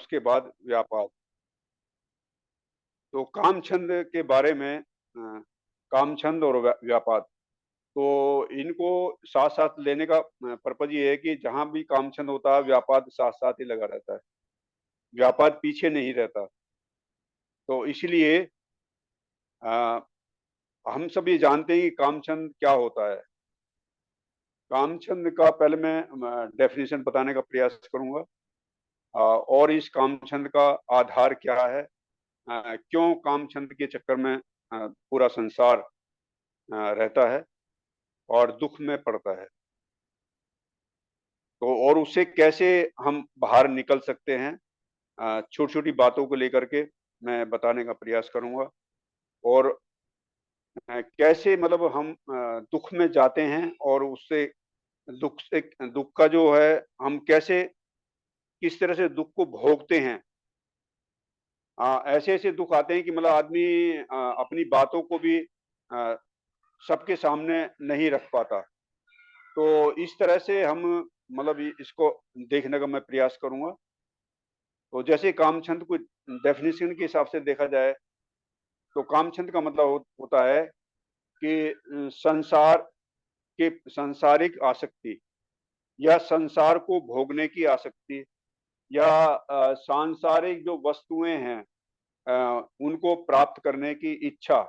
उसके बाद व्यापाद। तो काम छंद के बारे में काम छंद और व्यापाद, तो इनको साथ साथ लेने का पर्पज ये है कि जहां भी काम छंद होता है व्यापाद साथ साथ ही लगा रहता है, व्यापाद पीछे नहीं रहता। तो इसलिए हम सब ये जानते हैं कि काम छंद क्या होता है। काम छंद का पहले मैं डेफिनेशन बताने का प्रयास करूंगा, और इस काम छंद का आधार क्या है, क्यों काम छंद के चक्कर में पूरा संसार रहता है और दुख में पड़ता है, तो और उससे कैसे हम बाहर निकल सकते हैं, छोटी छोटी बातों को लेकर के मैं बताने का प्रयास करूंगा। और कैसे मतलब हम दुख में जाते हैं और उससे दुख का जो है हम कैसे किस तरह से दुख को भोगते हैं। ऐसे ऐसे दुख आते हैं कि मतलब आदमी अपनी बातों को भी सबके सामने नहीं रख पाता। तो इस तरह से हम मतलब इसको देखने का मैं प्रयास करूंगा। तो जैसे कामछंद को डेफिनेशन के हिसाब से देखा जाए तो कामछंद का मतलब होता है कि संसार के सांसारिक आसक्ति या संसार को भोगने की आसक्ति या सांसारिक जो वस्तुएं हैं उनको प्राप्त करने की इच्छा।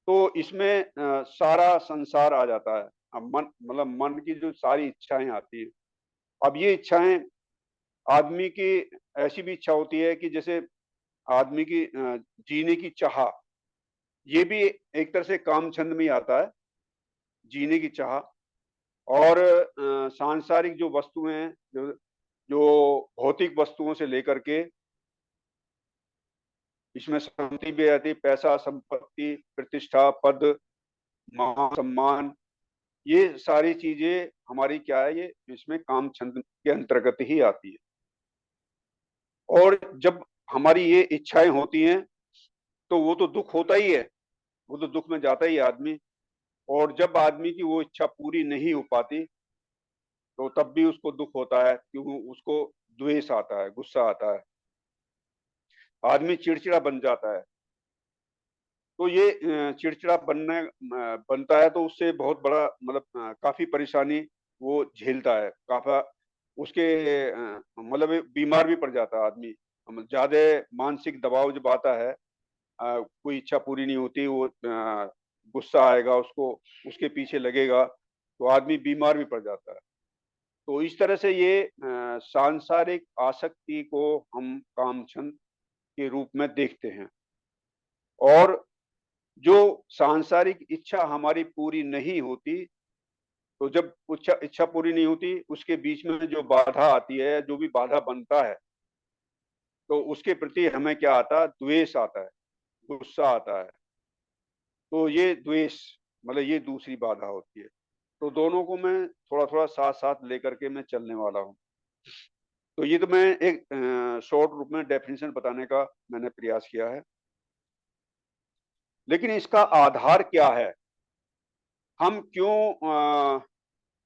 तो इसमें सारा संसार आ जाता है। अब मन मतलब मन की जो सारी इच्छाएं आती है। अब ये इच्छाएं आदमी की ऐसी भी इच्छा होती है कि जैसे आदमी की जीने की चाह, ये भी एक तरह से काम छंद में ही आता है, जीने की चाह। और सांसारिक जो वस्तुएं हैं, जो भौतिक वस्तुओं से लेकर के इसमें संपत्ति भी आती है, पैसा, संपत्ति, प्रतिष्ठा, पद, मान, सम्मान, ये सारी चीजें हमारी क्या है, ये इसमें काम छंद के अंतर्गत ही आती है। और जब हमारी ये इच्छाएं होती हैं तो वो तो दुख होता ही है, वो तो दुख में जाता ही है आदमी। और जब आदमी की वो इच्छा पूरी नहीं हो पाती तो तब भी उसको दुख होता है, क्योंकि उसको द्वेष आता है, गुस्सा आता है, आदमी चिड़चिड़ा बन जाता है। तो ये चिड़चिड़ा बनता है तो उससे बहुत बड़ा मतलब काफी परेशानी वो झेलता है, काफी उसके मतलब बीमार भी पड़ जाता है आदमी। ज्यादा मानसिक दबाव जब आता है, कोई इच्छा पूरी नहीं होती, वो गुस्सा आएगा उसको, उसके पीछे लगेगा, तो आदमी बीमार भी पड़ जाता है। तो इस तरह से ये सांसारिक आसक्ति को हम कामछंद के रूप में देखते हैं। और जो सांसारिक इच्छा हमारी पूरी नहीं होती, तो जब इच्छा इच्छा पूरी नहीं होती उसके बीच में जो बाधा आती है, जो भी बाधा बनता है, तो उसके प्रति हमें क्या आता है, द्वेष आता है, गुस्सा आता है। तो ये द्वेष मतलब ये दूसरी बाधा होती है। तो दोनों को मैं थोड़ा थोड़ा साथ साथ लेकर के मैं चलने वाला हूँ। तो ये तो मैं एक शॉर्ट रूप में डेफिनेशन बताने का मैंने प्रयास किया है, लेकिन इसका आधार क्या है, हम क्यों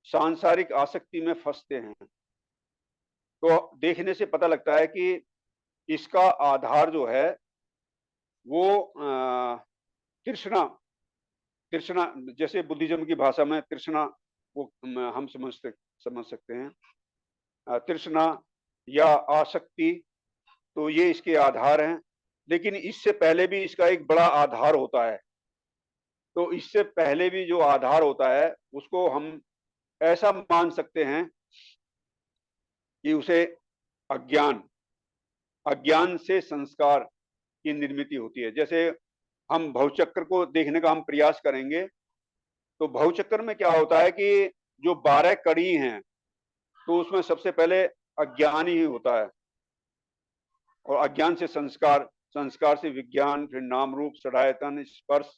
सांसारिक आसक्ति में फंसते हैं। तो देखने से पता लगता है कि इसका आधार जो है वो तृष्णा, तृष्णा, जैसे बुद्धिज्म की भाषा में तृष्णा वो हम समझ सकते हैं, तृष्णा या आसक्ति। तो ये इसके आधार हैं। लेकिन इससे पहले भी इसका एक बड़ा आधार होता है। तो इससे पहले भी जो आधार होता है उसको हम ऐसा मान सकते हैं कि उसे अज्ञान, अज्ञान से संस्कार की निर्मित होती है। जैसे हम भवचक्र को देखने का हम प्रयास करेंगे तो भवचक्र में क्या होता है कि जो 12 कड़ी हैं तो उसमें सबसे पहले अज्ञान ही होता है, और अज्ञान से संस्कार, संस्कार से विज्ञान, फिर नाम रूप, सडायतन, स्पर्श,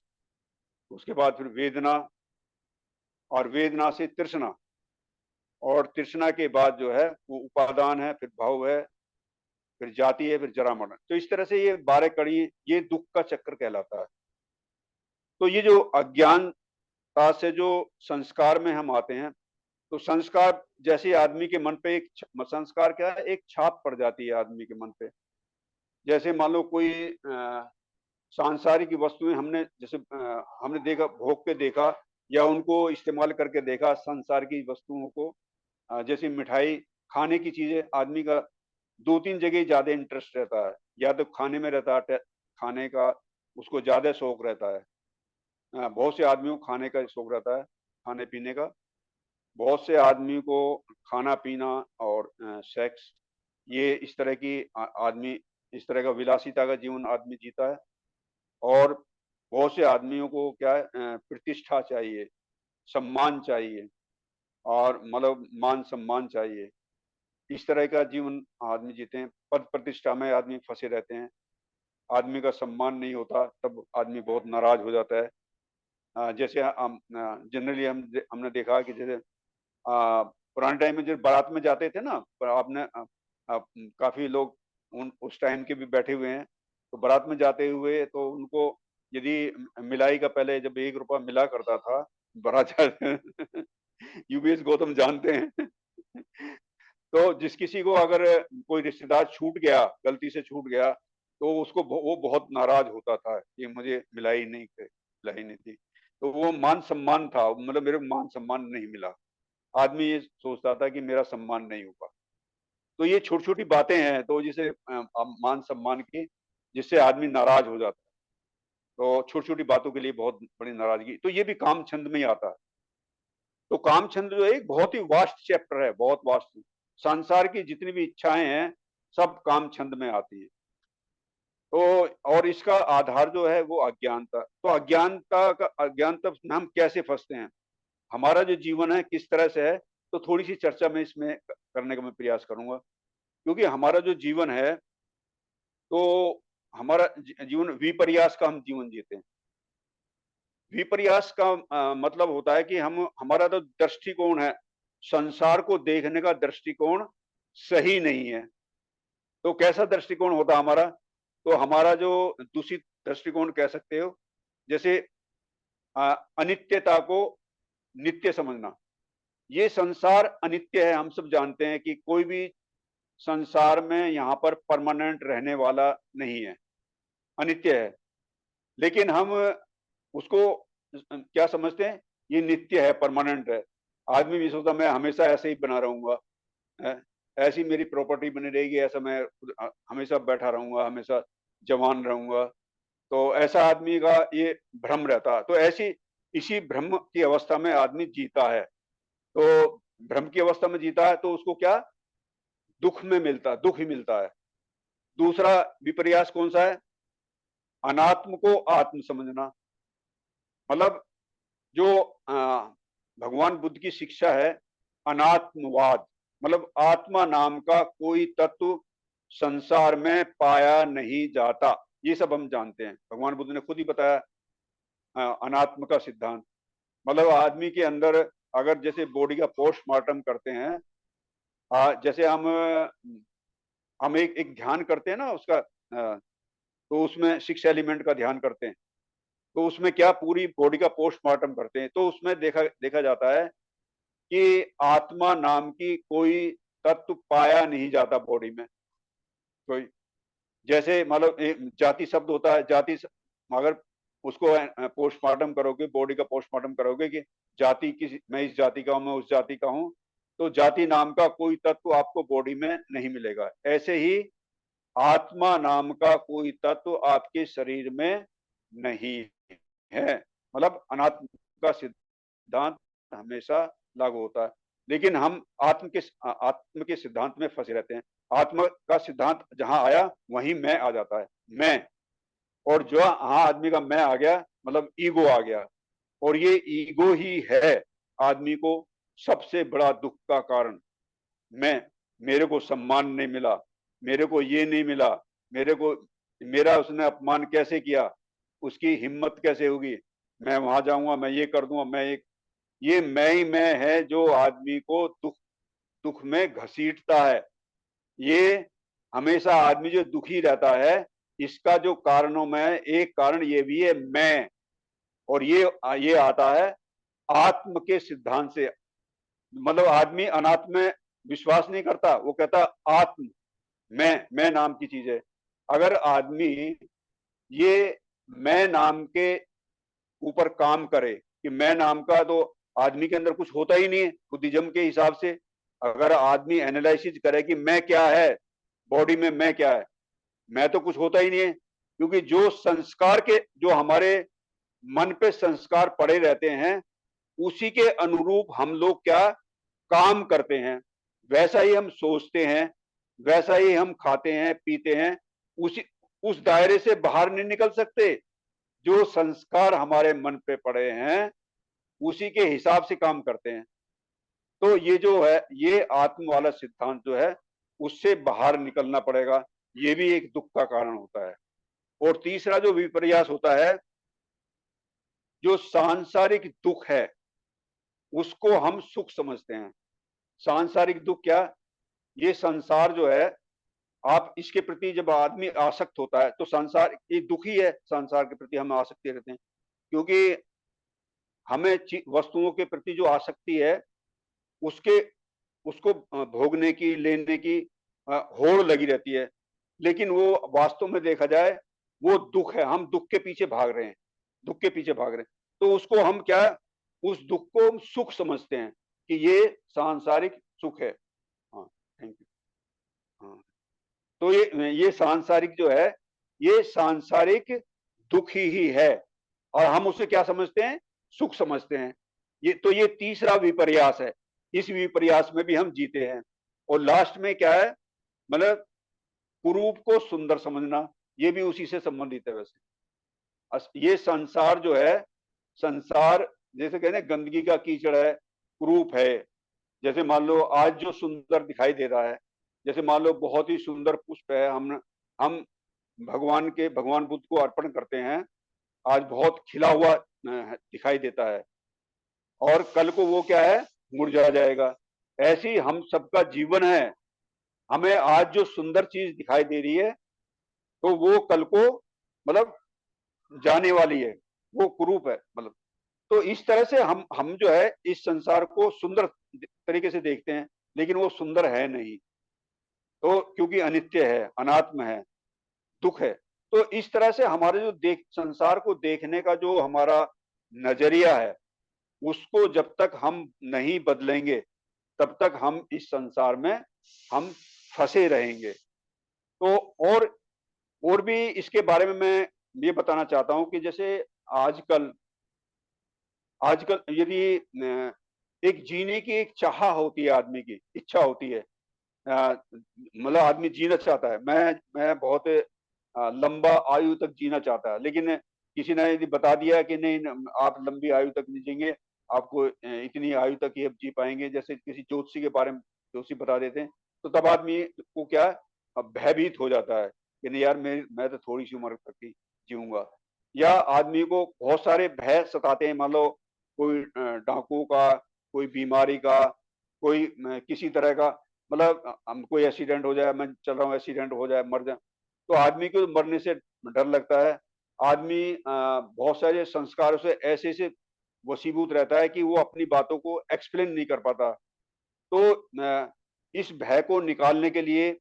उसके बाद फिर वेदना, और वेदना से तृष्णा, और तृष्णा के बाद जो है वो उपादान है, फिर भव है, फिर जाति है, फिर जरा मरण। तो इस तरह से ये 12 कड़ी, ये दुख का चक्र कहलाता है। तो ये जो अज्ञानता से जो संस्कार में हम आते हैं, तो संस्कार जैसे आदमी के मन पे एक संस्कार क्या है, एक छाप पड़ जाती है आदमी के मन पे। जैसे मान लो कोई सांसारिक वस्तुएं हमने जैसे हमने देखा, भोग के देखा या उनको इस्तेमाल करके देखा संसार की वस्तुओं को, जैसे मिठाई, खाने की चीजें, आदमी का दो तीन जगह ज्यादा इंटरेस्ट रहता है। या तो खाने में रहता है, खाने का उसको ज्यादा शौक रहता है। बहुत से आदमियों को खाने का शौक रहता है, खाने पीने का। बहुत से आदमी को खाना पीना और सेक्स, ये इस तरह की आदमी इस तरह का विलासिता का जीवन आदमी जीता है। और बहुत से आदमियों को क्या है, प्रतिष्ठा चाहिए, सम्मान चाहिए, और मतलब मान सम्मान चाहिए। इस तरह का जीवन आदमी जीते हैं। पद प्रतिष्ठा में आदमी फंसे रहते हैं। आदमी का सम्मान नहीं होता तब आदमी बहुत नाराज हो जाता है। जैसे हम जनरली हमने देखा कि जैसे पुराने टाइम में जब बारात में जाते थे ना, पर आपने काफी लोग उस टाइम के भी बैठे हुए हैं। तो बारात में जाते हुए तो उनको यदि मिलाई का पहले जब 1 रुपया मिला करता था बारात यूबीएस गौतम जानते हैं। तो जिस किसी को अगर कोई रिश्तेदार छूट गया, गलती से छूट गया, तो उसको वो बहुत नाराज होता था कि मुझे मिलाई नहीं थी। तो वो मान सम्मान था, मतलब मेरे को मान सम्मान नहीं मिला। आदमी ये सोचता था कि मेरा सम्मान नहीं होगा। तो ये छोटी छोटी बातें हैं तो जिसे मान सम्मान की, जिससे आदमी नाराज हो जाता है। तो छोटी छोटी बातों के लिए बहुत बड़ी नाराजगी, तो ये भी काम छंद में ही आता है। तो काम छंद जो है एक बहुत ही वास्ट चैप्टर है, बहुत वास्ट। संसार की जितनी भी इच्छाएं हैं सब काम छंद में आती है। तो और इसका आधार जो है वो अज्ञानता। तो अज्ञानता में हम कैसे फंसते हैं, हमारा जो जीवन है किस तरह से है, तो थोड़ी सी चर्चा में इसमें करने का मैं प्रयास करूंगा। क्योंकि हमारा जो जीवन है, तो हमारा जीवन विपर्यास का हम जीवन जीते हैं। विपर्यास का मतलब होता है कि हम हमारा जो दृष्टिकोण है, संसार को देखने का दृष्टिकोण सही नहीं है। तो कैसा दृष्टिकोण होता है हमारा, तो हमारा जो दूषित दृष्टिकोण कह सकते हो। जैसे अनित्यता को नित्य समझना। ये संसार अनित्य है, हम सब जानते हैं कि कोई भी संसार में यहाँ पर परमानेंट रहने वाला नहीं है, अनित्य है। लेकिन हम उसको क्या समझते हैं, ये नित्य है, परमानेंट है। आदमी भी सोचता मैं हमेशा ऐसे ही बना रहूंगा, ऐसी मेरी प्रॉपर्टी बनी रहेगी, ऐसा मैं हमेशा बैठा रहूंगा, हमेशा जवान रहूंगा। तो ऐसा आदमी का ये भ्रम रहता है। तो ऐसी इसी भ्रम की अवस्था में आदमी जीता है। तो भ्रम की अवस्था में जीता है तो उसको क्या दुख में मिलता है, दुख ही मिलता है। दूसरा विपर्यास कौन सा है, अनात्म को आत्म समझना। मतलब जो भगवान बुद्ध की शिक्षा है अनात्मवाद, मतलब आत्मा नाम का कोई तत्व संसार में पाया नहीं जाता। ये सब हम जानते हैं, भगवान बुद्ध ने खुद ही बताया अनात्म का सिद्धांत। मतलब आदमी के अंदर अगर जैसे बॉडी का पोस्टमार्टम करते हैं, जैसे हम एक ध्यान करते हैं ना उसका, तो उसमें 6 एलिमेंट का ध्यान करते हैं। तो उसमें क्या पूरी बॉडी का पोस्टमार्टम करते हैं, तो उसमें देखा जाता है कि आत्मा नाम की कोई तत्व पाया नहीं जाता बॉडी में कोई। जैसे मतलब जाति शब्द होता है, अगर उसको पोस्टमार्टम करोगे, बॉडी का पोस्टमार्टम करोगे कि जाति किसी, मैं इस जाति का हूं, मैं उस जाति का हूं, तो जाति नाम का कोई तत्व आपको बॉडी में नहीं मिलेगा। ऐसे ही आत्मा नाम का कोई तत्व आपके शरीर में नहीं है। मतलब अनात्म का सिद्धांत हमेशा लागू होता है। लेकिन हम आत्म के सिद्धांत में फंसे रहते हैं। आत्मा का सिद्धांत जहां आया वहीं मैं आ जाता है, मैं। और जो हाँ आदमी का मैं आ गया मतलब ईगो आ गया। और ये ईगो ही है आदमी को सबसे बड़ा दुख का कारण। मैं, मेरे को सम्मान नहीं मिला, मेरे को ये नहीं मिला, मेरे को, मेरा उसने अपमान कैसे किया, उसकी हिम्मत कैसे होगी, मैं वहां जाऊंगा, मैं ये कर दूंगा, मैं एक, ये मैं ही मैं है जो आदमी को दुख दुख में घसीटता है। ये हमेशा आदमी जो दुखी रहता है, इसका जो कारणों में एक कारण ये भी है मैं। और ये आता है आत्म के सिद्धांत से। मतलब आदमी अनात्म में विश्वास नहीं करता, वो कहता आत्म, मैं नाम की चीज है। अगर आदमी ये मैं नाम के ऊपर काम करे कि मैं नाम का, तो आदमी के अंदर कुछ होता ही नहीं है बुद्धिज्म के हिसाब से। अगर आदमी एनालिसिस करे कि मैं क्या है, बॉडी में मैं क्या है, मैं तो कुछ होता ही नहीं है। क्योंकि जो संस्कार के, जो हमारे मन पे संस्कार पड़े रहते हैं, उसी के अनुरूप हम लोग क्या काम करते हैं, वैसा ही हम सोचते हैं, वैसा ही हम खाते हैं पीते हैं, उसी उस दायरे से बाहर नहीं निकल सकते। जो संस्कार हमारे मन पे पड़े हैं उसी के हिसाब से काम करते हैं। तो ये जो है, ये आत्म वाला सिद्धांत जो है, उससे बाहर निकलना पड़ेगा। ये भी एक दुख का कारण होता है। और तीसरा जो विपर्यास होता है, जो सांसारिक दुख है उसको हम सुख समझते हैं। सांसारिक दुख क्या, ये संसार जो है, आप इसके प्रति जब आदमी आसक्त होता है तो संसार ये दुखी है, संसार के प्रति हम आसक्ति रहते हैं। क्योंकि हमें वस्तुओं के प्रति जो आसक्ति है, उसके उसको भोगने की, लेने की होड़ लगी रहती है। लेकिन वो वास्तव में देखा जाए वो दुख है, हम दुख के पीछे भाग रहे हैं, दुख के पीछे भाग रहे हैं। तो उसको हम क्या, उस दुख को हम सुख समझते हैं कि ये सांसारिक सुख है। हाँ, थैंक यू। हाँ, तो ये सांसारिक जो है, ये सांसारिक दुख ही है, और हम उसे क्या समझते हैं, सुख समझते हैं। ये तीसरा विपर्यास है। इस विपर्यास में भी हम जीते हैं। और लास्ट में क्या है, मतलब कुरूप को सुंदर समझना, ये भी उसी से संबंधित है। वैसे ये संसार जो है, संसार जैसे कहते हैं गंदगी का कीचड़ है, कुरूप है। जैसे मान लो आज जो सुंदर दिखाई दे रहा है, जैसे मान लो बहुत ही सुंदर पुष्प है, हम भगवान बुद्ध को अर्पण करते हैं, आज बहुत खिला हुआ दिखाई देता है, और कल को वो क्या है, मुरझा जाएगा। ऐसी हम सबका जीवन है। हमें आज जो सुंदर चीज दिखाई दे रही है, तो वो कल को मतलब जाने वाली है, वो कुरूप है मतलब। तो इस तरह से हम जो है इस संसार को सुंदर तरीके से देखते हैं, लेकिन वो सुंदर है नहीं। तो क्योंकि अनित्य है, अनात्म है, दुख है। तो इस तरह से हमारे जो संसार को देखने का जो हमारा नजरिया है, उसको जब तक हम नहीं बदलेंगे, तब तक हम इस संसार में हम फंसे रहेंगे। तो और भी इसके बारे में मैं ये बताना चाहता हूं कि जैसे आजकल आजकल यदि एक जीने की एक चाह होती है, आदमी की इच्छा होती है, मतलब आदमी जीना चाहता है, मैं बहुत लंबा आयु तक जीना चाहता है, लेकिन किसी ने यदि बता दिया कि नहीं आप लंबी आयु तक नहीं जिएंगे, आपको इतनी आयु तक ही आप जी पाएंगे, जैसे किसी ज्योतिषी के बारे में ज्योतिषी बता देते हैं, तो तब आदमी को क्या भयभीत हो जाता है कि नहीं यार, मैं तो थोड़ी सी उम्र तक ही जीऊंगा। या आदमी को बहुत सारे भय सताते हैं, मान लो कोई डाकू का, कोई बीमारी का, कोई किसी तरह का, मतलब हम कोई एक्सीडेंट हो जाए, मैं चल रहा हूँ एक्सीडेंट हो जाए, मर जाए, तो आदमी को मरने से डर लगता है। आदमी बहुत सारे संस्कारों से ऐसे से वशीभूत रहता है कि वो अपनी बातों को एक्सप्लेन नहीं कर पाता। तो इस भय को निकालने के लिए,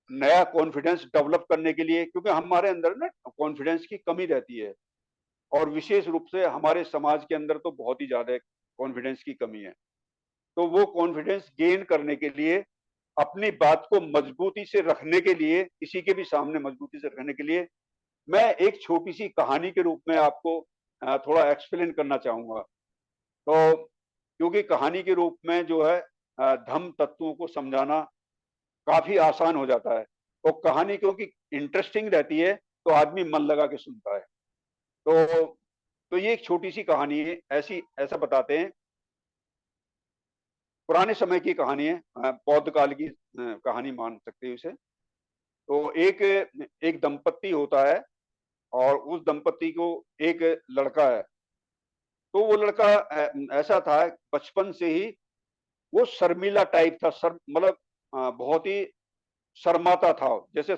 नया कॉन्फिडेंस डेवलप करने के लिए, क्योंकि हमारे अंदर ना कॉन्फिडेंस की कमी रहती है, और विशेष रूप से हमारे समाज के अंदर तो बहुत ही ज्यादा कॉन्फिडेंस की कमी है। तो वो कॉन्फिडेंस गेन करने के लिए, अपनी बात को मजबूती से रखने के लिए, किसी के भी सामने मजबूती से रखने के लिए, मैं एक छोटी सी कहानी के रूप में आपको थोड़ा एक्सप्लेन करना चाहूंगा। तो क्योंकि कहानी के रूप में जो है धम्म तत्वों को समझाना काफी आसान हो जाता है, और कहानी क्योंकि इंटरेस्टिंग रहती है, तो आदमी मन लगा के सुनता है। तो ये एक छोटी सी कहानी है, ऐसा बताते हैं, पुराने समय की कहानी है, बौद्ध काल की कहानी मान सकते हैं उसे। तो एक दंपत्ति होता है, और उस दंपत्ति को एक लड़का है। तो वो लड़का ऐसा था, बचपन से ही वो शर्मीला टाइप था, मतलब बहुत ही शर्माता था। जैसे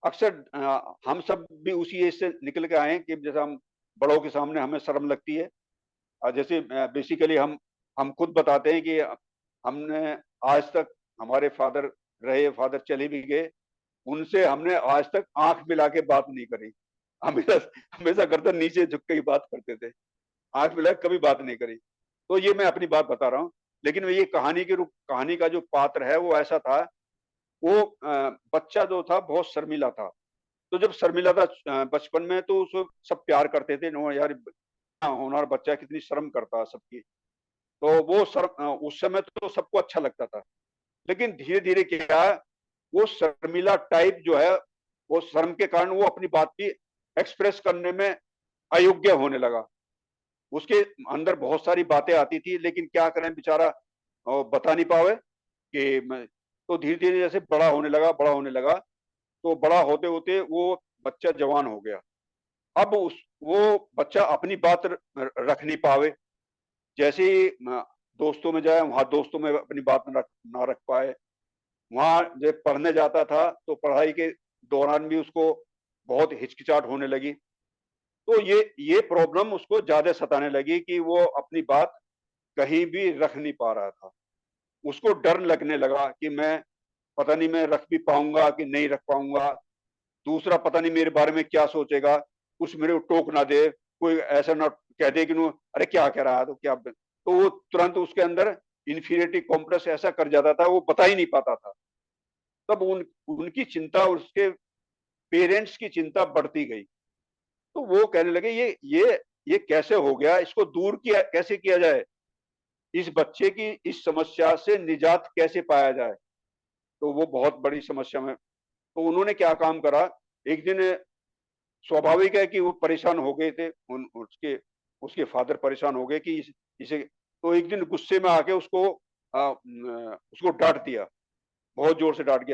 अक्सर हम सब भी उसी एज से निकल के आए हैं कि जैसे हम बड़ों के सामने हमें शर्म लगती है। जैसे बेसिकली हम हम खुद बताते हैं कि हमने आज तक, हमारे फादर रहे, फादर चले भी गए, उनसे हमने आज तक आंख मिला के बात नहीं करी। हमेशा हमेशा गर्दन नीचे झुक के ही बात करते थे, आंख मिला के कभी बात नहीं करी। तो ये मैं अपनी बात बता रहा हूँ। लेकिन ये कहानी के रूप, कहानी का जो पात्र है वो ऐसा था, वो बच्चा जो था बहुत शर्मीला था। तो जब शर्मिला था बचपन में, तो उसको सब प्यार करते थे, नो यार होनहार बच्चा है, कितनी शर्म करता है सबकी। तो वो उस समय तो सबको अच्छा लगता था। लेकिन धीरे धीरे क्या है, वो शर्मिला टाइप जो है, वो शर्म के कारण वो अपनी बात की एक्सप्रेस करने में अयोग्य होने लगा। उसके अंदर बहुत सारी बातें आती थी, लेकिन क्या करें बेचारा, बता नहीं पावे कि मैं। तो धीरे धीरे जैसे बड़ा होने लगा, बड़ा होने लगा, तो बड़ा होते होते वो बच्चा जवान हो गया। अब उस वो बच्चा अपनी बात रख नहीं पावे। जैसे ही दोस्तों में जाए, वहां दोस्तों में अपनी बात ना रख पाए। वहां जब पढ़ने जाता था, तो पढ़ाई के दौरान भी उसको बहुत हिचकिचाहट होने लगी। तो ये प्रॉब्लम उसको ज्यादा सताने लगी कि वो अपनी बात कहीं भी रख नहीं पा रहा था। उसको डर लगने लगा कि मैं, पता नहीं मैं रख भी पाऊंगा कि नहीं रख पाऊंगा। दूसरा पता नहीं मेरे बारे में क्या सोचेगा, कुछ मेरे को टोक ना दे, कोई ऐसा ना कह दे कि नो अरे क्या कह रहा है, तो क्या। तो वो तुरंत उसके अंदर इन्फीरियरिटी कॉम्प्लेक्स ऐसा कर जाता था, वो बता ही नहीं पाता था। तब उनकी चिंता, उसके पेरेंट्स की चिंता बढ़ती गई। तो वो कहने लगे ये कैसे हो गया, इसको दूर किया कैसे किया जाए, इस बच्चे की इस समस्या से निजात कैसे पाया जाए। तो वो बहुत बड़ी समस्या में। तो उन्होंने क्या काम करा, एक दिन, स्वाभाविक है कि वो परेशान हो गए थे, उसके उसके फादर परेशान हो गए कि इसे। तो एक दिन गुस्से में आके उसको डांट दिया, बहुत जोर से डांट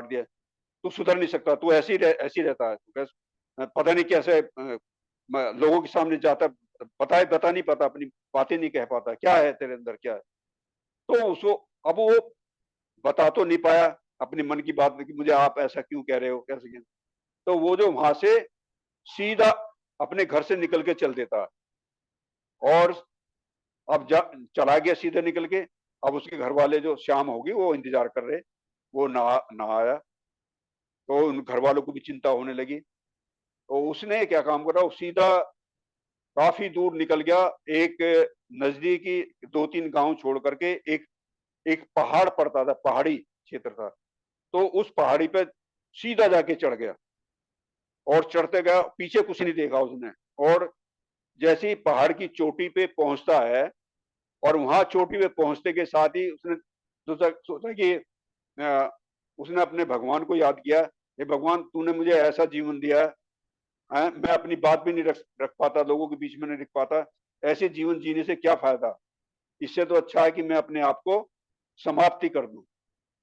दिया। तू सुधर नहीं सकता, तू ऐसे ही रहता है, पता नहीं कैसे लोगों के सामने जाता, बता नहीं पाता, अपनी बातें नहीं कह पाता, क्या है तेरे अंदर, क्या है। तो उसको, अब वो बता तो नहीं पाया अपने मन की बात में कि मुझे आप ऐसा क्यों कह रहे हो, कैसे क्यों। तो वो जो वहां से सीधा अपने घर से निकल के चल देता, और अब चला गया सीधे निकल के। अब उसके घर वाले, जो शाम होगी, वो इंतजार कर रहे, वो ना आया। तो उन घर वालों को भी चिंता होने लगी। तो उसने क्या काम करा, वो सीधा काफी दूर निकल गया। एक नजदीकी 2-3 गांव छोड़ करके एक एक पहाड़ पड़ता था, पहाड़ी क्षेत्र था। तो उस पहाड़ी पे सीधा जाके चढ़ गया, और चढ़ते गया, पीछे कुछ नहीं देखा उसने। और जैसे ही पहाड़ की चोटी पे पहुंचता है, और वहां चोटी पे पहुंचते के साथ ही उसने सोचा कि उसने अपने भगवान को याद किया, हे भगवान, तूने मुझे ऐसा जीवन दिया है, मैं अपनी बात भी नहीं रख पाता, लोगों के बीच में नहीं रख पाता, ऐसे जीवन जीने से क्या फायदा। इससे तो अच्छा है कि मैं अपने आप को समाप्ति कर दूं।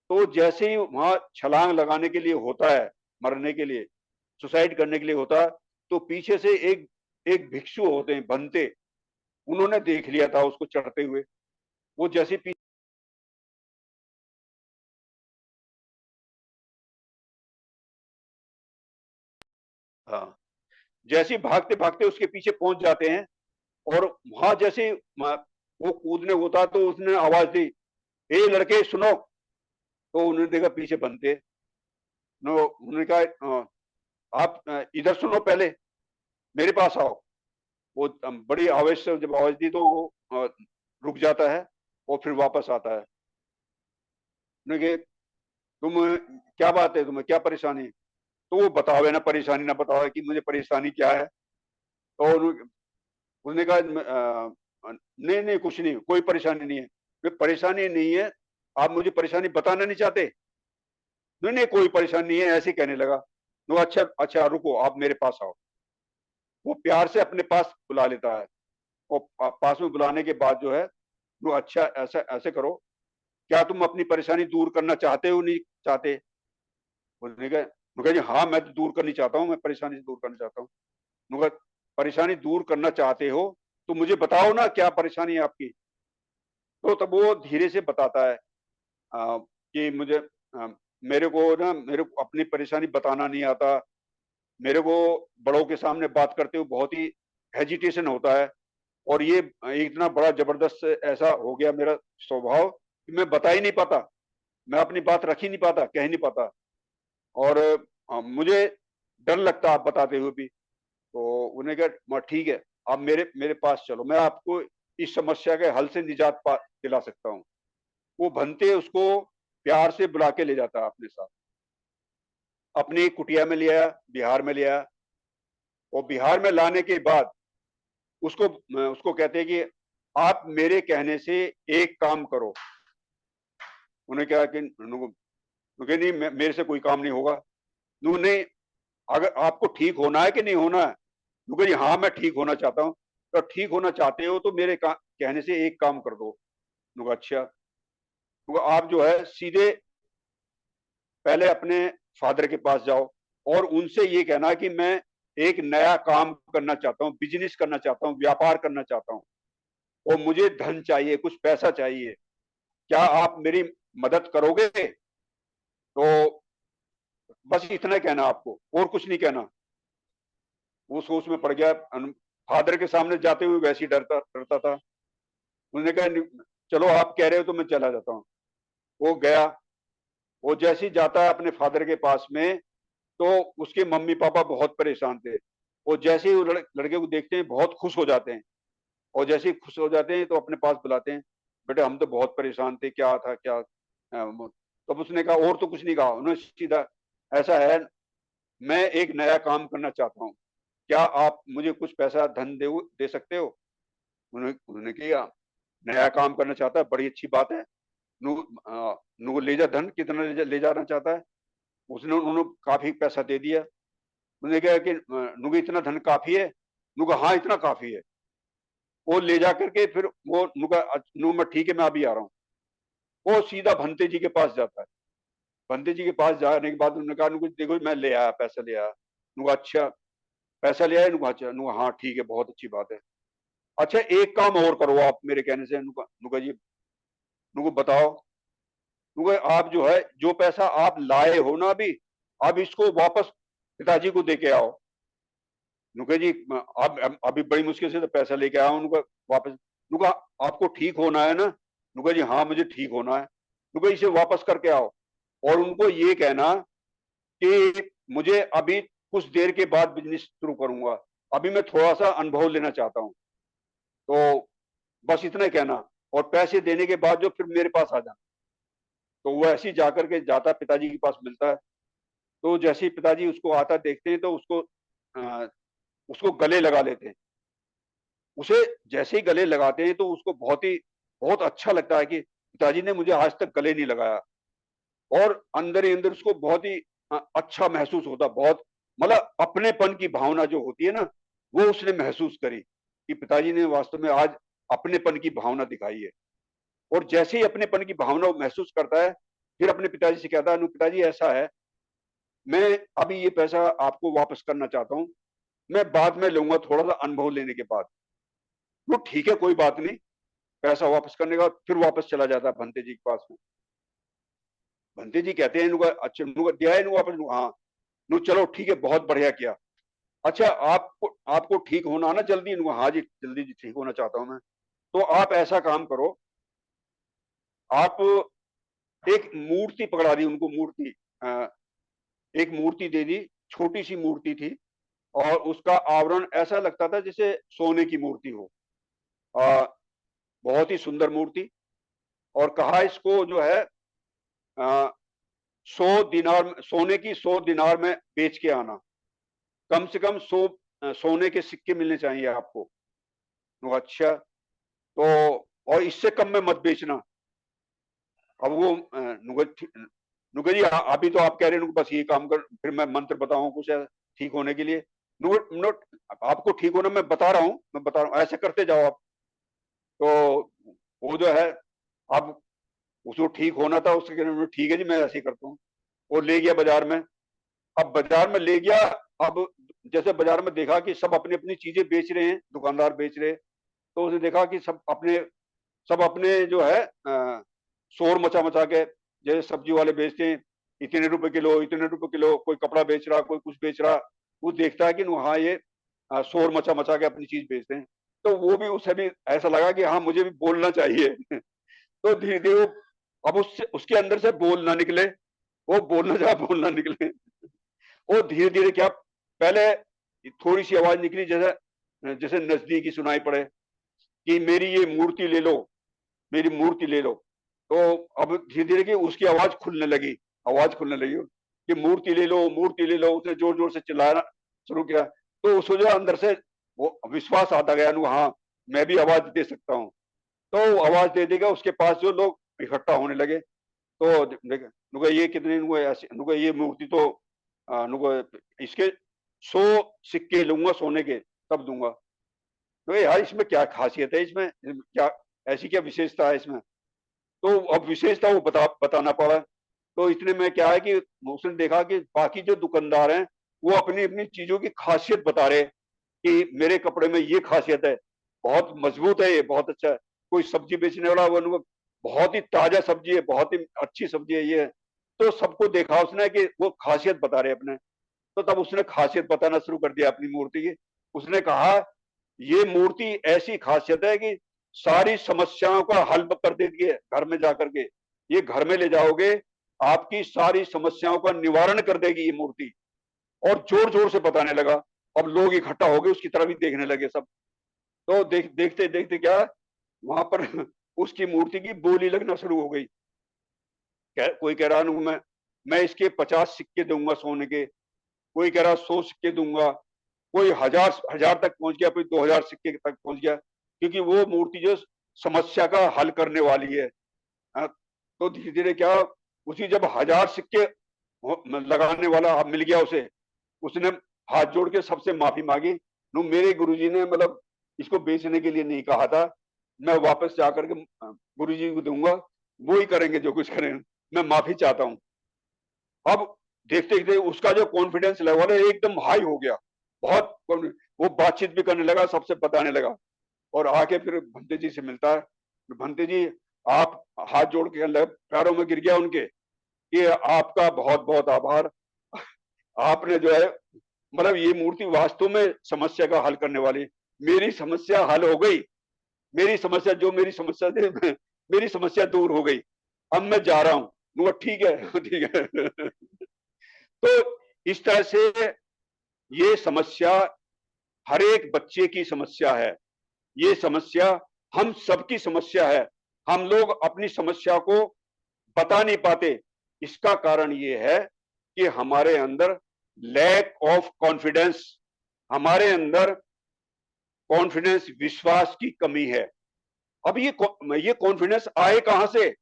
तो जैसे ही वहां छलांग लगाने के लिए होता है, मरने के लिए, सुसाइड करने के लिए होता है, तो पीछे से एक एक भिक्षु होते हैं, बनते, उन्होंने देख लिया था उसको चढ़ते हुए। वो जैसे पीछे, हाँ, जैसे ही भागते भागते उसके पीछे पहुंच जाते हैं, और वहां जैसे वो कूदने होता, तो उसने आवाज दी, ए लड़के सुनो। तो उन्होंने देखा पीछे बनते, नो, उन्होंने कहा, आप इधर सुनो, पहले मेरे पास आओ। वो बड़ी आवेश से जब आवाज दी, तो वो रुक जाता है, और फिर वापस आता है। उन्होंने कहा, तुम, क्या बात है, तुम्हें क्या परेशानी है? तो वो बतावे ना परेशानी, ना बतावे कि मुझे परेशानी क्या है। तो उसने कहा, नहीं नहीं, कुछ नहीं, कोई परेशानी नहीं है। परेशानी नहीं है, आप मुझे परेशानी बताना नहीं चाहते? नहीं नहीं, कोई परेशानी नहीं है, ऐसे ही कहने लगा। वो, अच्छा अच्छा, रुको, आप मेरे पास आओ। वो प्यार से अपने पास बुला लेता है, और पास में बुलाने के बाद जो है, वो, अच्छा ऐसा ऐसे करो, क्या तुम अपनी परेशानी दूर करना चाहते हो, नहीं चाहते? उन्होंने कहा, जी हाँ, मैं तो दूर करनी चाहता हूँ, मैं परेशानी से दूर करना चाहता हूँ। उन्होंने कहा, परेशानी दूर करना चाहते हो तो मुझे बताओ ना, क्या परेशानी है आपकी। तो तब वो धीरे से बताता है, कि मुझे, मेरे को अपनी परेशानी बताना नहीं आता। मेरे को बड़ों के सामने बात करते हुए बहुत ही हेजिटेशन होता है, और ये इतना बड़ा जबरदस्त ऐसा हो गया मेरा स्वभाव कि मैं बता ही नहीं पाता, मैं अपनी बात रख ही नहीं पाता, कह नहीं पाता। और मुझे डर लगता आप बताते हुए भी। तो उन्हें कहा ठीक है, आप मेरे मेरे पास चलो, मैं आपको इस समस्या के हल से निजात दिला सकता हूँ। वो भंते उसको प्यार से बुला के ले जाता अपने साथ, अपनी कुटिया में ले आया, बिहार में ले आया। और बिहार में लाने के बाद उसको उसको कहते हैं कि आप मेरे कहने से एक काम करो। उन्हें कहा कि नहीं, मेरे से कोई काम नहीं होगा। नहीं, अगर आपको ठीक होना है कि नहीं होना है? जी हाँ, मैं ठीक होना चाहता हूँ। तो ठीक होना चाहते हो तो मेरे कहने से एक काम कर दो। अच्छा, तो आप जो है सीधे पहले अपने फादर के पास जाओ और उनसे ये कहना कि मैं एक नया काम करना चाहता हूँ, बिजनेस करना चाहता हूँ, व्यापार करना चाहता हूँ और मुझे धन चाहिए, कुछ पैसा चाहिए, क्या आप मेरी मदद करोगे? तो बस इतना कहना आपको, और कुछ नहीं कहना। वो सोच में पड़ गया। फादर के सामने जाते हुए वैसे ही डरता डरता था। उन्होंने कहा चलो आप कह रहे हो तो मैं चला जाता हूँ। वो गया। वो जैसे ही जाता है अपने फादर के पास में, तो उसके मम्मी पापा बहुत परेशान थे। वो जैसे ही वो लड़के को देखते हैं बहुत खुश हो जाते हैं, और जैसे ही खुश हो जाते हैं तो अपने पास बुलाते हैं, बेटे हम तो बहुत परेशान थे, क्या था क्या? तब उसने कहा और तो कुछ नहीं कहा। उन्होंने सीधा, ऐसा है, मैं एक नया काम करना चाहता हूँ, क्या आप मुझे कुछ पैसा धन दे सकते हो? उन्होंने किया, नया काम करना चाहता है, बड़ी अच्छी बात है। नु ले जा धन, कितना ले जाना चाहता है? उन्होंने काफी पैसा दे दिया। उन्होंने कहा कि नुग इतना धन काफी है? नुग हाँ इतना काफी है। वो ले जा करके फिर वो नुगा नु मैं ठीक है, मैं अभी आ रहा हूँ। वो सीधा भंते जी के पास जाता है। भंते जी के पास जाने के बाद उन्होंने कहा नुग देखो मैं ले आया, पैसा ले आया। नुगा अच्छा, पैसा ले आया? नुगा अच्छा। नुगा हाँ ठीक है, बहुत अच्छी बात है। अच्छा एक काम और करो आप मेरे कहने से। नुगा नुगा जी, नुगा बताओ। नुगा आप जो है, जो पैसा आप लाए हो ना अभी, अब इसको वापस पिताजी को दे के आओ। नुका जी अब अभी बड़ी मुश्किल से तो पैसा लेके आया हूँ नुका वापस। नुका आपको ठीक होना है ना? नुका जी हाँ मुझे ठीक होना है। नुका इसे वापस करके आओ और उनको ये कहना कि मुझे अभी कुछ देर के बाद बिजनेस शुरू करूंगा, अभी मैं थोड़ा सा अनुभव लेना चाहता हूँ। तो बस इतना ही कहना, और पैसे देने के बाद जो फिर मेरे पास आ जाना। तो वो ऐसे ही जाकर के जाता, पिताजी के पास मिलता है। तो जैसे ही पिताजी उसको आता देखते हैं तो उसको गले लगा लेते हैं। उसे जैसे ही गले लगाते हैं तो उसको बहुत अच्छा लगता है कि पिताजी ने मुझे आज तक गले नहीं लगाया। और अंदर ही अंदर उसको बहुत ही अच्छा महसूस होता, बहुत मतलब अपनेपन की भावना जो होती है ना, वो उसने महसूस करी कि पिताजी ने वास्तव में आज अपनेपन की भावना दिखाई है। और जैसे ही अपनेपन की भावना वो महसूस करता है, फिर अपने पिताजी से कहता है, पिताजी ऐसा है, मैं अभी ये पैसा आपको वापस करना चाहता हूँ, मैं बाद में लूंगा थोड़ा सा अनुभव लेने के बाद। वो ठीक है, कोई बात नहीं। पैसा वापस करने का फिर वापस चला जाता है भंते जी के पास में। भंते जी कहते हैं इनुका अच्छा नुका दिया है वापस? हाँ। नु चलो ठीक है, बहुत बढ़िया किया। अच्छा आपको ठीक होना ना जल्दी? नुका हाँ जी जल्दी जी ठीक होना चाहता हूँ मैं। तो आप ऐसा काम करो, आप एक मूर्ति पकड़ा दी उनको, मूर्ति एक मूर्ति दे दी, छोटी सी मूर्ति थी, और उसका आवरण ऐसा लगता था जैसे सोने की मूर्ति हो। आ, बहुत ही सुंदर मूर्ति। और कहा इसको जो है 100 दिनार, सोने की 100 दिनार में बेच के आना, कम से कम 100 सोने के सिक्के मिलने चाहिए आपको। तो अच्छा, तो और इससे कम में मत बेचना। अब वो नुगा जी अभी तो आप कह रहे हैं बस ये काम कर, फिर मैं मंत्र बताऊं कुछ ठीक होने के लिए? आपको ठीक होना मैं बता रहा हूँ, ऐसे करते जाओ आप। तो वो जो है, अब उसको ठीक होना था, उसके कहने ठीक है जी मैं ऐसे ही करता हूँ। वो ले गया बाजार में। अब बाजार में ले गया। अब जैसे बाजार में देखा कि सब अपनी अपनी चीजें बेच रहे हैं, दुकानदार बेच रहे हैं, तो उसने देखा कि सब अपने जो है शोर मचा मचा के, जैसे सब्जी वाले बेचते हैं, इतने रुपए किलो, इतने रुपए किलो, कोई कपड़ा बेच रहा, कोई कुछ बेच रहा। वो देखता है कि हाँ ये शोर मचा मचा के अपनी चीज बेचते हैं। तो वो भी, उसे भी ऐसा लगा कि हाँ मुझे भी बोलना चाहिए। तो धीरे धीरे वो, अब उससे, उसके अंदर से बोल ना निकले, वो बोलना चाहे बोल ना निकले, वो धीरे धीरे क्या, पहले थोड़ी सी आवाज निकली, जैसे जैसे नजदीकी सुनाई पड़े कि मेरी ये मूर्ति ले लो, मेरी मूर्ति ले लो। तो अब धीरे धीरे की उसकी आवाज खुलने लगी, आवाज खुलने लगी कि मूर्ति ले लो, मूर्ति ले लो। उसने जोर जोर से चिल्लाना शुरू किया। तो उसको जो अंदर से वो विश्वास आता गया, हाँ मैं भी आवाज दे सकता हूँ। तो आवाज दे देगा, उसके पास जो लोग इकट्ठा होने लगे। तो नुको ये कितने, नुको ऐसे, नुको ये मूर्ति तो नुको इसके 100 सिक्के लूंगा सोने के, तब दूंगा। तो यार इसमें क्या खासियत है, इसमें क्या, ऐसी क्या विशेषता है इसमें? तो अब विशेषता वो बताना पड़ा। तो इतने में क्या है कि उसने देखा कि बाकी जो दुकानदार हैं वो अपनी अपनी चीजों की खासियत बता रहे कि मेरे कपड़े में ये खासियत है, बहुत मजबूत है, ये बहुत अच्छा है। कोई सब्जी बेचने वाला वो बहुत ही ताजा सब्जी है, बहुत ही अच्छी सब्जी है ये। तो सबको देखा उसने कि वो खासियत बता रहे अपने। तो तब उसने खासियत बताना शुरू कर दिया अपनी मूर्ति की। उसने कहा ये मूर्ति ऐसी खासियत है कि सारी समस्याओं का हल कर देती है घर में जाकर के। ये घर में ले जाओगे, आपकी सारी समस्याओं का निवारण कर देगी ये मूर्ति। और जोर जोर से बताने लगा। अब लोग इकट्ठा हो गए, उसकी तरफ ही देखने लगे सब। तो देखते देखते क्या, वहां पर उसकी मूर्ति की बोली लगना शुरू हो गई। कोई कह रहा हूं मैं इसके 50 सिक्के दूंगा सोने के, कोई कह रहा 100 सिक्के दूंगा, कोई हजार हजार तक पहुंच गया, कोई 2000 सिक्के तक पहुंच गया, क्योंकि वो मूर्ति जो समस्या का हल करने वाली है। तो धीरे धीरे क्या, उसी जब 1000 सिक्के लगाने वाला मिल गया उसे, उसने हाथ जोड़ के सबसे माफी मांगी। मेरे गुरुजी ने मतलब इसको बेचने के लिए नहीं कहा था, मैं वापस जाकर के गुरुजी को दूंगा, वो ही करेंगे जो कुछ करें, मैं माफी चाहता हूँ। अब देखते देखते उसका जो कॉन्फिडेंस लेवल है एकदम हाई हो गया, बहुत। वो बातचीत भी करने लगा, सबसे बताने लगा। और आके फिर भंते जी से मिलता है। भंते जी, आप, हाथ जोड़ के पैरों में गिर गया उनके कि आपका बहुत बहुत आभार, आपने जो है, मतलब ये मूर्ति वास्तव में समस्या का हल करने वाली। मेरी समस्या हल हो गई, मेरी समस्या, जो मेरी समस्या थी मेरी समस्या दूर हो गई, अब मैं जा रहा हूँ। ठीक है ठीक है। तो इस तरह से ये समस्या हर एक बच्चे की समस्या है, ये समस्या हम सबकी समस्या है। हम लोग अपनी समस्या को बता नहीं पाते। इसका कारण ये है कि हमारे अंदर लैक ऑफ कॉन्फिडेंस, हमारे अंदर कॉन्फिडेंस, विश्वास की कमी है। अब ये कॉन्फिडेंस आए कहां से?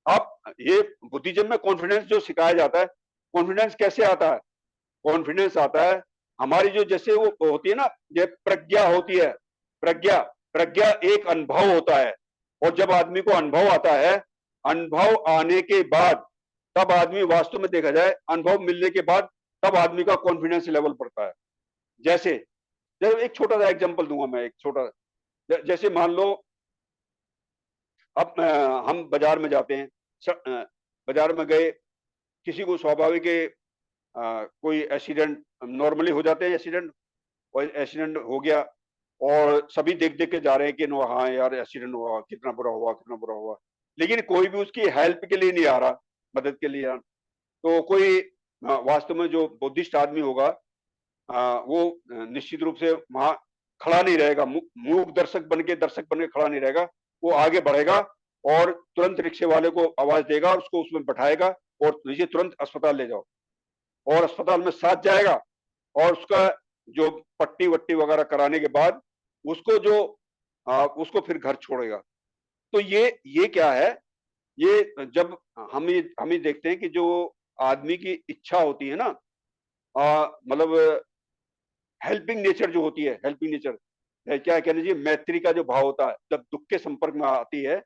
आप ये बुद्धिज्म में कॉन्फिडेंस जो सिखाया जाता है, कॉन्फिडेंस कैसे आता है? कॉन्फिडेंस आता है हमारी जो, जैसे वो होती है ना, ये प्रज्ञा होती है। प्रज्ञा, प्रज्ञा एक अनुभव होता है। और जब आदमी को अनुभव आता है, अनुभव आने के बाद, तब आदमी, वास्तव में देखा जाए अनुभव मिलने के बाद, तब आदमी का कॉन्फिडेंस लेवल बढ़ता है। जैसे जैसे एक छोटा सा एग्जांपल दूंगा मैं, एक छोटा, जैसे मान लो अब हम बाजार में जाते हैं, बाजार में गए, किसी को स्वाभाविक है कोई एक्सीडेंट, नॉर्मली हो जाते हैं एक्सीडेंट, और एक्सीडेंट हो गया और सभी देख देख के जा रहे हैं कि नो हाँ यार एक्सीडेंट हुआ, कितना बुरा हुआ, कितना बुरा हुआ। लेकिन कोई भी उसकी हेल्प के लिए नहीं आ रहा, मदद के लिए तो कोई वास्तव में जो बुद्धिस्ट आदमी होगा, वो निश्चित रूप से वहां खड़ा नहीं रहेगा, मूक दर्शक बन के खड़ा नहीं रहेगा। वो आगे बढ़ेगा और तुरंत रिक्शे वाले को आवाज देगा, उसको उसमें बैठाएगा और लीजिए तुरंत अस्पताल ले जाओ। और अस्पताल में साथ जाएगा और उसका जो पट्टी वट्टी वगैरह कराने के बाद उसको जो उसको फिर घर छोड़ेगा। तो ये क्या है? ये जब हम ये देखते हैं कि जो आदमी की इच्छा होती है ना, मतलब हेल्पिंग नेचर जो होती है, हेल्पिंग नेचर, क्या कहना चाहिए, मैत्री का जो भाव होता है, जब दुख के संपर्क में आती है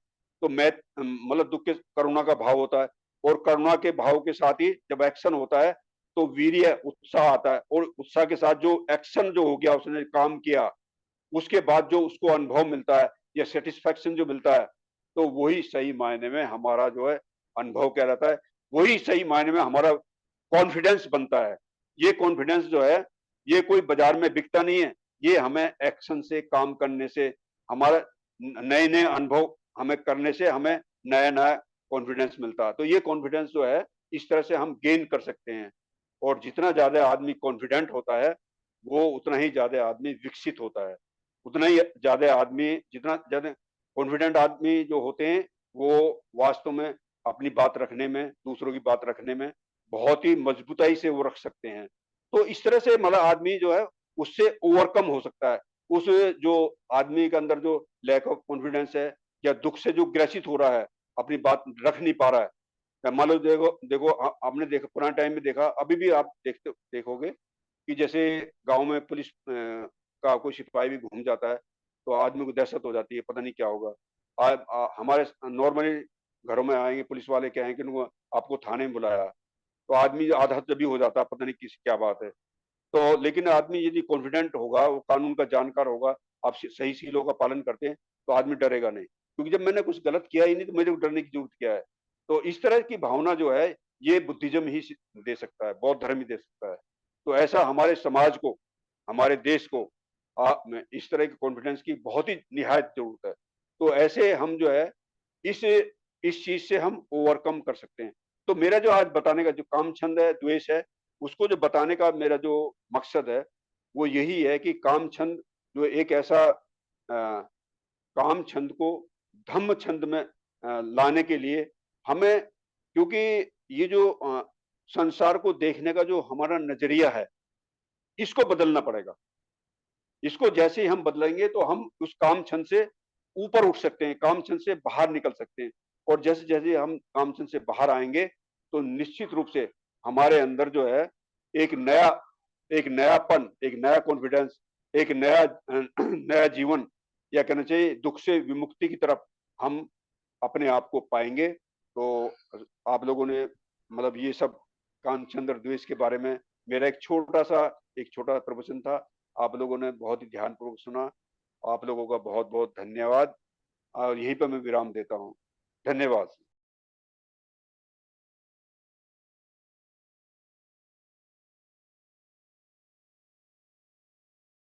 तो मैं, मतलब दुख के, करुणा का भाव होता है। और करुणा के भाव के साथ ही जब एक्शन होता है तो वीर्य, उत्साह आता है। और उत्साह के साथ जो एक्शन जो हो गया, उसने काम किया, उसके बाद जो उसको अनुभव मिलता है या सेटिस्फेक्शन जो मिलता है, तो वही सही मायने में हमारा जो है अनुभव कहलाता है। वही सही मायने में हमारा कॉन्फिडेंस बनता है। ये कॉन्फिडेंस जो है, ये कोई बाजार में बिकता नहीं है, ये हमें एक्शन से, काम करने से, हमारा नए नए अनुभव हमें करने से हमें नया नया कॉन्फिडेंस मिलता है। तो ये कॉन्फिडेंस जो है इस तरह से हम गेन कर सकते हैं। और जितना ज्यादा आदमी कॉन्फिडेंट होता है वो उतना ही ज्यादा आदमी विकसित होता है। उतना ही ज्यादा आदमी, जितना ज्यादा कॉन्फिडेंट आदमी जो होते हैं वो वास्तव में अपनी बात रखने में, दूसरों की बात रखने में बहुत ही मजबूताई से वो रख सकते हैं। तो इस तरह से मतलब आदमी जो है उससे ओवरकम हो सकता है। उस जो आदमी के अंदर जो लैक ऑफ कॉन्फिडेंस है या दुख से जो ग्रसित हो रहा है, अपनी बात रख नहीं पा रहा है। मान लो देखो देखो आपने देखा पुराने टाइम में, देखा अभी भी आप देखोगे कि जैसे गांव में पुलिस का कोई सिपाही भी घूम जाता है तो आदमी को दहशत हो जाती है, पता नहीं क्या होगा। हमारे नॉर्मली घरों में आएंगे पुलिस वाले, क्या है कि उनको आपको थाने में बुलाया, तो आदमी आधा जब हो जाता है, पता नहीं किस क्या बात है। तो लेकिन आदमी यदि कॉन्फिडेंट होगा, वो कानून का जानकार होगा, आप सही सीलों का पालन करते हैं, तो आदमी डरेगा नहीं, क्योंकि जब मैंने कुछ गलत किया ही नहीं तो मेरे को डरने की जरूरत क्या है। तो इस तरह की भावना जो है ये बुद्धिज्म ही दे सकता है, बौद्ध धर्म ही दे सकता है। तो ऐसा हमारे समाज को, हमारे देश को इस तरह के कॉन्फिडेंस की बहुत ही निहायत जरूरत है। तो ऐसे हम जो है इस इस चीज से हम ओवरकम कर सकते हैं। तो मेरा जो आज बताने का जो काम छंद है, द्वेष है, उसको जो बताने का मेरा जो मकसद है वो यही है कि काम छंद जो एक ऐसा काम छंद को धम्म छंद में लाने के लिए हमें, क्योंकि ये जो संसार को देखने का जो हमारा नजरिया है इसको बदलना पड़ेगा। इसको जैसे ही हम बदलेंगे तो हम उस काम छंद से ऊपर उठ सकते हैं, काम छंद से बाहर निकल सकते हैं। और जैसे जैसे हम काम छंद से बाहर आएंगे तो निश्चित रूप से हमारे अंदर जो है एक नया, एक नयापन, एक नया कॉन्फिडेंस, एक नया नया जीवन, या कहना चाहिए दुख से विमुक्ति की तरफ हम अपने आप को पाएंगे। तो आप लोगों ने मतलब ये सब कामचंद्र द्वेष के बारे में मेरा एक छोटा प्रवचन था। आप लोगों ने बहुत ही ध्यानपूर्वक सुना। आप लोगों का बहुत बहुत धन्यवाद। और यहीं पर मैं विराम देता हूँ। धन्यवाद।